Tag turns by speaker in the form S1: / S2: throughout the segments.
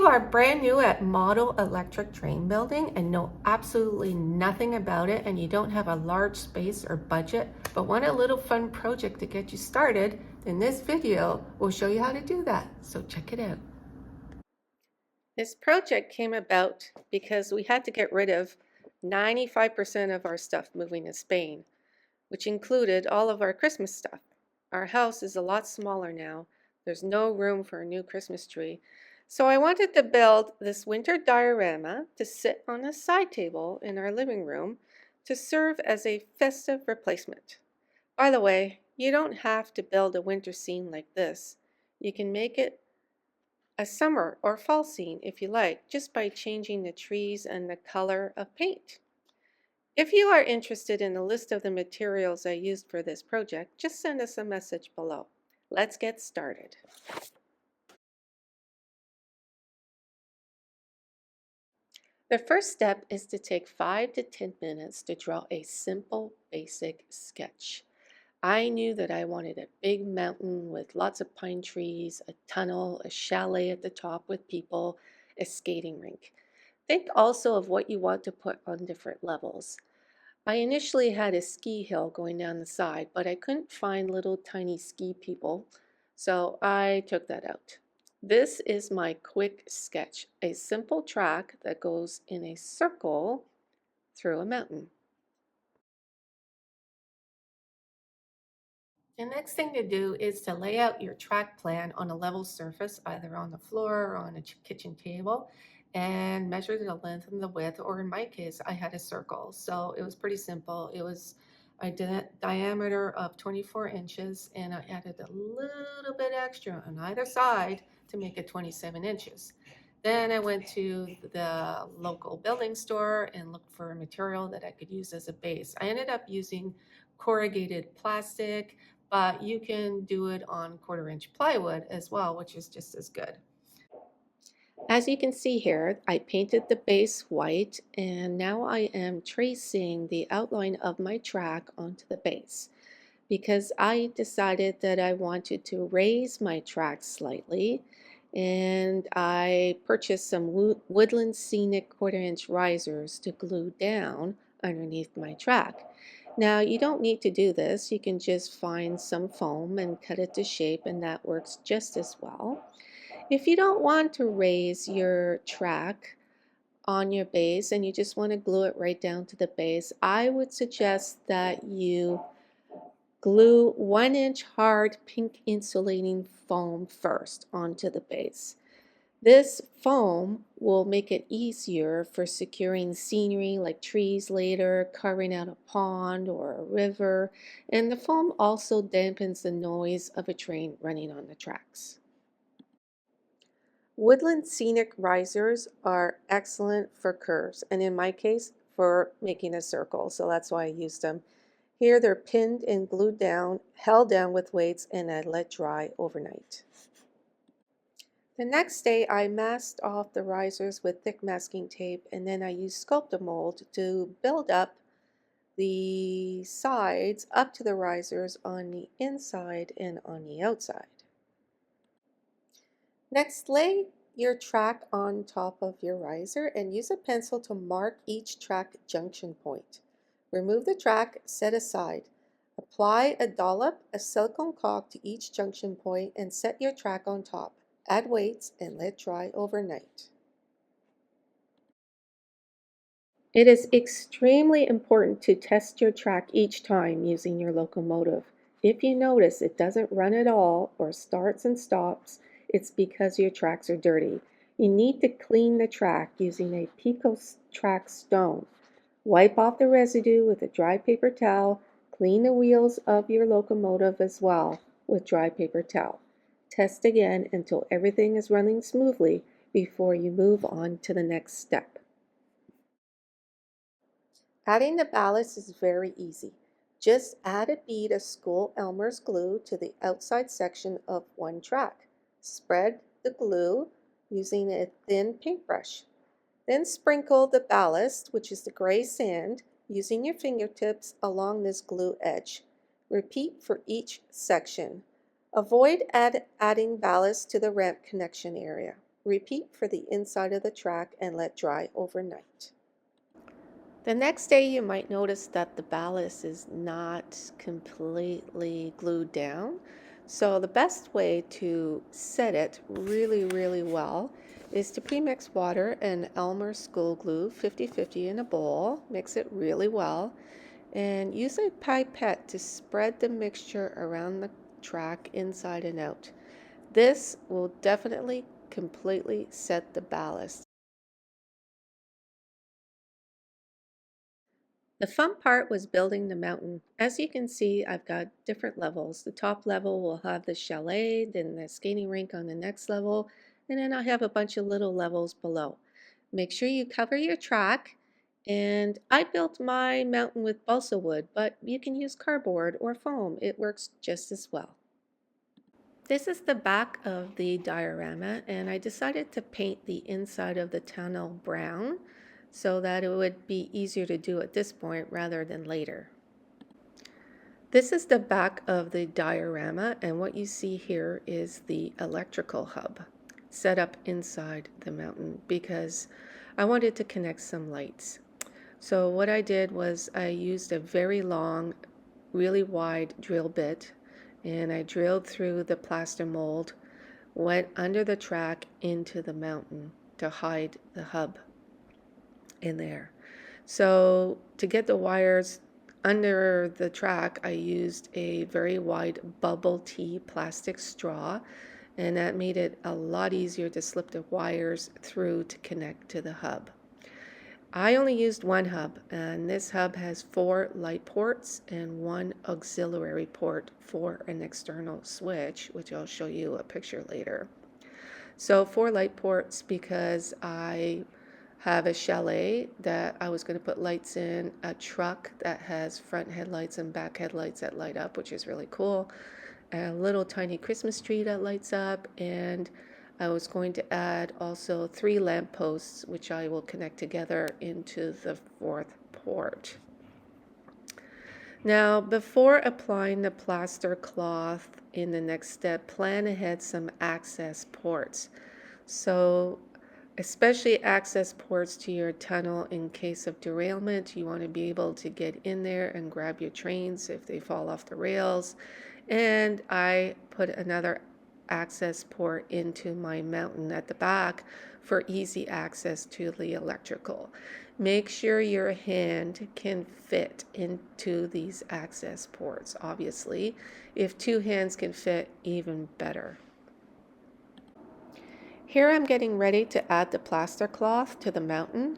S1: are brand new at model electric train building and know absolutely nothing about it, and you don't have a large space or budget, but want a little fun project to get you started, then this video will show you how to do that. So check it out. This project came about because we had to get rid of 95% of our stuff moving to Spain, which included all of our Christmas stuff. Our house is a lot smaller now. There's no room for a new Christmas tree. So I wanted to build this winter diorama to sit on a side table in our living room to serve as a festive replacement. By the way, you don't have to build a winter scene like this. You can make it a summer or fall scene if you like, just by changing the trees and the color of paint. If you are interested in a list of the materials I used for this project, just send us a message below. Let's get started. The first step is to take 5 to 10 minutes to draw a simple, basic sketch. I knew that I wanted a big mountain with lots of pine trees, a tunnel, a chalet at the top with people, a skating rink. Think also of what you want to put on different levels. I initially had a ski hill going down the side, but I couldn't find little tiny ski people, so I took that out. This is my quick sketch, a simple track that goes in a circle through a mountain. The next thing to do is to lay out your track plan on a level surface, either on the floor or on a kitchen table, and measure the length and the width, or in my case, I had a circle. So it was pretty simple. I did a diameter of 24 inches, and I added a little bit extra on either side to make it 27 inches. Then I went to the local building store and looked for a material that I could use as a base. I ended up using corrugated plastic, but you can do it on 1/4 inch plywood as well, which is just as good. As you can see here, I painted the base white, and now I am tracing the outline of my track onto the base because I decided that I wanted to raise my track slightly, and I purchased some Woodland Scenic 1/4 inch risers to glue down underneath my track. Now, you don't need to do this. You can just find some foam and cut it to shape, and that works just as well. If you don't want to raise your track on your base and you just want to glue it right down to the base, I would suggest that you glue 1-inch hard pink insulating foam first onto the base. This foam will make it easier for securing scenery like trees later, carving out a pond or a river, and the foam also dampens the noise of a train running on the tracks. Woodland Scenic risers are excellent for curves, and in my case, for making a circle, so that's why I used them. Here they're pinned and glued down, held down with weights, and I let dry overnight. The next day, I masked off the risers with thick masking tape, and then I used Sculptamold to build up the sides up to the risers on the inside and on the outside. Next, lay your track on top of your riser and use a pencil to mark each track junction point. Remove the track, set aside. Apply a dollop of silicone caulk to each junction point and set your track on top. Add weights and let dry overnight. It is extremely important to test your track each time using your locomotive. If you notice it doesn't run at all or starts and stops, it's because your tracks are dirty. You need to clean the track using a PECO track stone. Wipe off the residue with a dry paper towel. Clean the wheels of your locomotive as well with dry paper towel. Test again until everything is running smoothly before you move on to the next step. Adding the ballast is very easy. Just add a bead of school Elmer's glue to the outside section of one track. Spread the glue using a thin paintbrush. Then sprinkle the ballast, which is the gray sand, using your fingertips along this glue edge. Repeat for each section. Avoid adding ballast to the ramp connection area. Repeat for the inside of the track and let dry overnight. The next day you might notice that the ballast is not completely glued down. So the best way to set it really well is to premix water and Elmer school glue 50-50 in a bowl. Mix it really well and use a pipette to spread the mixture around the track inside and out. This will definitely completely set the ballast. The fun part was building the mountain. As you can see, I've got different levels. The top level will have the chalet, then the skating rink on the next level, and then I have a bunch of little levels below. Make sure you cover your track, and I built my mountain with balsa wood, but you can use cardboard or foam. It works just as well. This is the back of the diorama, and I decided to paint the inside of the tunnel brown so that it would be easier to do at this point rather than later. This is the back of the diorama, and what you see here is the electrical hub set up inside the mountain because I wanted to connect some lights. So what I did was I used a very long, really wide drill bit, and I drilled through the plaster mold, went under the track into the mountain to hide the hub in there. So to get the wires under the track, I used a very wide bubble tea plastic straw, and that made it a lot easier to slip the wires through to connect to the hub. I only used one hub, and this hub has 4 light ports and 1 auxiliary port for an external switch, which I'll show you a picture later. So 4 light ports because I have a chalet that I was going to put lights in, a truck that has front headlights and back headlights that light up, which is really cool, a little tiny Christmas tree that lights up, and I was going to add also 3 lamp posts, which I will connect together into the 4th port. Now, before applying the plaster cloth in the next step, plan ahead some access ports. So especially access ports to your tunnel in case of derailment. You want to be able to get in there and grab your trains if they fall off the rails. And I put another access port into my mountain at the back for easy access to the electrical. Make sure your hand can fit into these access ports, obviously. If 2 hands can fit, even better. Here I'm getting ready to add the plaster cloth to the mountain,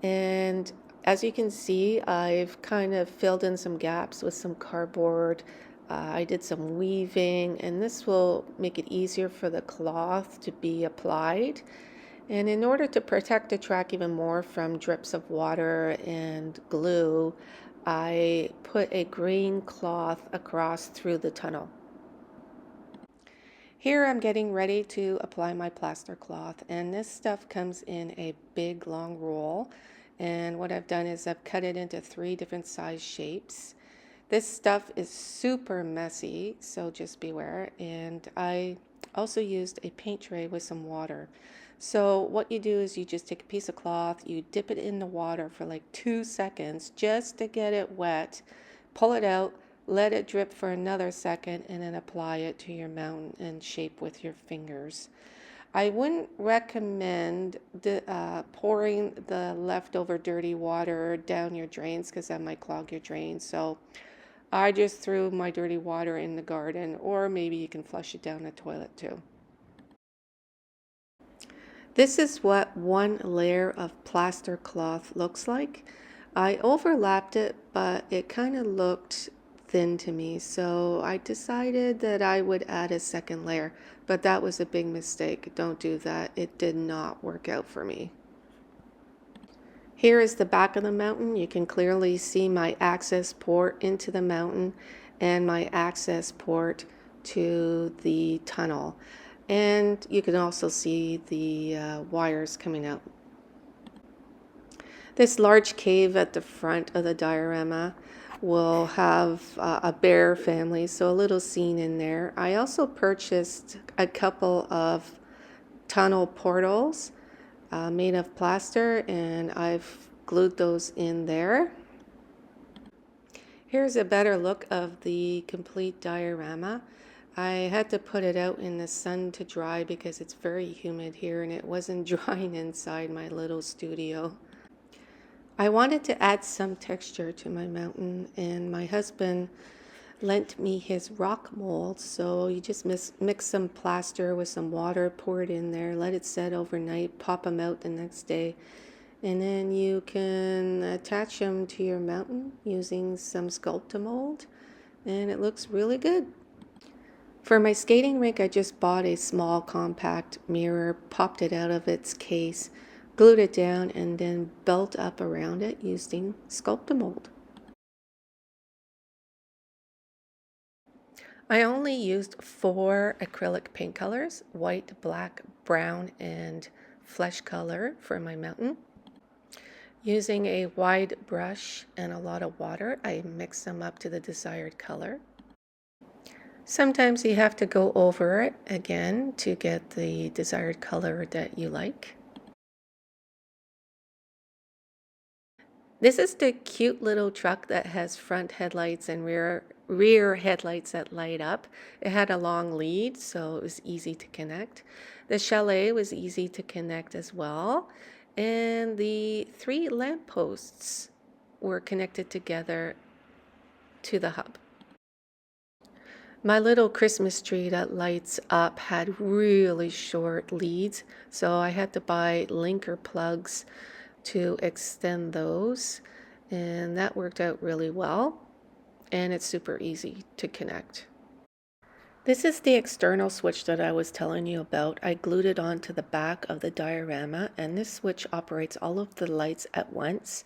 S1: and as you can see, I've kind of filled in some gaps with some cardboard. I did some weaving, and this will make it easier for the cloth to be applied. And in order to protect the track even more from drips of water and glue, I put a green cloth across through the tunnel. Here I'm getting ready to apply my plaster cloth, and this stuff comes in a big long roll, and what I've done is I've cut it into 3 different size shapes. This stuff is super messy, so just beware, and I also used a paint tray with some water. So what you do is you just take a piece of cloth, you dip it in the water for like 2 seconds just to get it wet, pull it out, let it drip for another second, and then apply it to your mountain and shape with your fingers. I wouldn't recommend pouring the leftover dirty water down your drains because that might clog your drains. So I just threw my dirty water in the garden, or maybe you can flush it down the toilet too. This is what 1 layer of plaster cloth looks like. I overlapped it, but it kind of looked thin to me, so I decided that I would add a 2nd layer, but that was a big mistake. Don't do that. It did not work out for me. Here is the back of the mountain. You can clearly see my access port into the mountain and my access port to the tunnel, and you can also see the wires coming out. This large cave at the front of the diorama will have a bear family, so a little scene in there. I also purchased a couple of tunnel portals made of plaster, and I've glued those in there. Here's a better look of the complete diorama. I had to put it out in the sun to dry because it's very humid here and it wasn't drying inside my little studio. I wanted to add some texture to my mountain, and my husband lent me his rock mold. So you just mix some plaster with some water, pour it in there, let it set overnight, pop them out the next day, and then you can attach them to your mountain using some Sculptamold, and it looks really good. For my skating rink, I just bought a small compact mirror, popped it out of its case, glued it down, and then built up around it using Sculptamold. I only used 4 acrylic paint colors: white, black, brown, and flesh color for my mountain. Using a wide brush and a lot of water, I mix them up to the desired color. Sometimes you have to go over it again to get the desired color that you like. This is the cute little truck that has front headlights and rear headlights that light up. It had a long lead, so it was easy to connect. The chalet was easy to connect as well. And the 3 lampposts were connected together to the hub. My little Christmas tree that lights up had really short leads, so I had to buy linker plugs to extend those, and that worked out really well, and it's super easy to connect. This is the external switch that I was telling you about. I glued it onto the back of the diorama, and this switch operates all of the lights at once.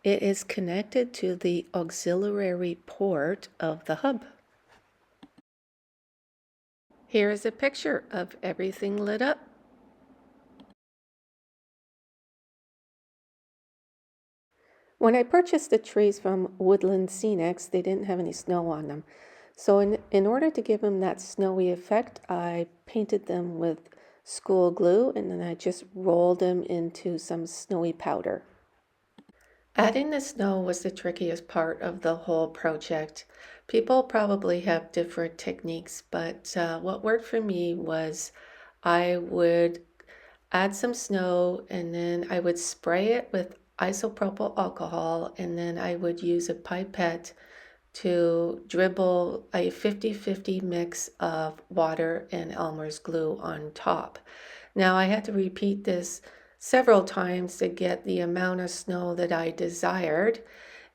S1: It is connected to the auxiliary port of the hub. Here is a picture of everything lit up. When I purchased the trees from Woodland Scenics, they didn't have any snow on them. So in order to give them that snowy effect, I painted them with school glue, and then I just rolled them into some snowy powder. Adding the snow was the trickiest part of the whole project. People probably have different techniques, but what worked for me was I would add some snow, and then I would spray it with isopropyl alcohol, and then I would use a pipette to dribble a 50-50 mix of water and Elmer's glue on top. Now I had to repeat this several times to get the amount of snow that I desired.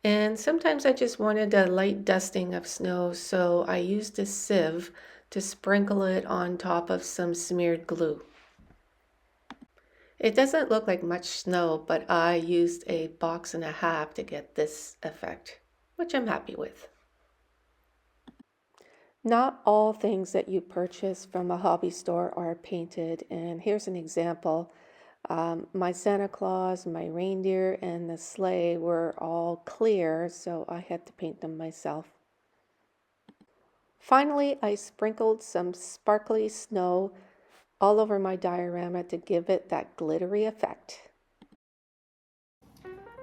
S1: And sometimes I just wanted a light dusting of snow, so I used a sieve to sprinkle it on top of some smeared glue. It doesn't look like much snow, but I used a box and a half to get this effect, which I'm happy with. Not all things that you purchase from a hobby store are painted, and here's an example. My Santa Claus, my reindeer, and the sleigh were all clear, so I had to paint them myself. Finally, I sprinkled some sparkly snow all over my diorama to give it that glittery effect.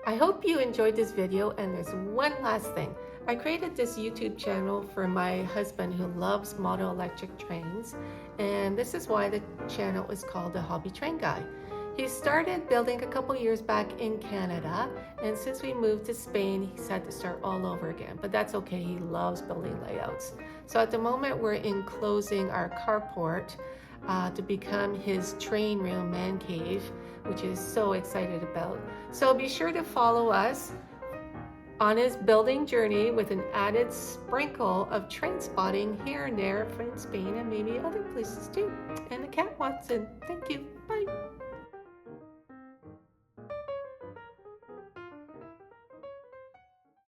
S1: I hope you enjoyed this video, and there's one last thing. I created this YouTube channel for my husband who loves model electric trains, and this is why the channel is called The Hobby Train Guy. He started building a couple years back in Canada, and since we moved to Spain, he's had to start all over again, but that's okay. He loves building layouts. So at the moment, we're enclosing our carport to become his train room man cave, which is so excited about. So be sure to follow us on his building journey with an added sprinkle of train spotting here and there from Spain and maybe other places too. And the cat wants in. Thank you. Bye.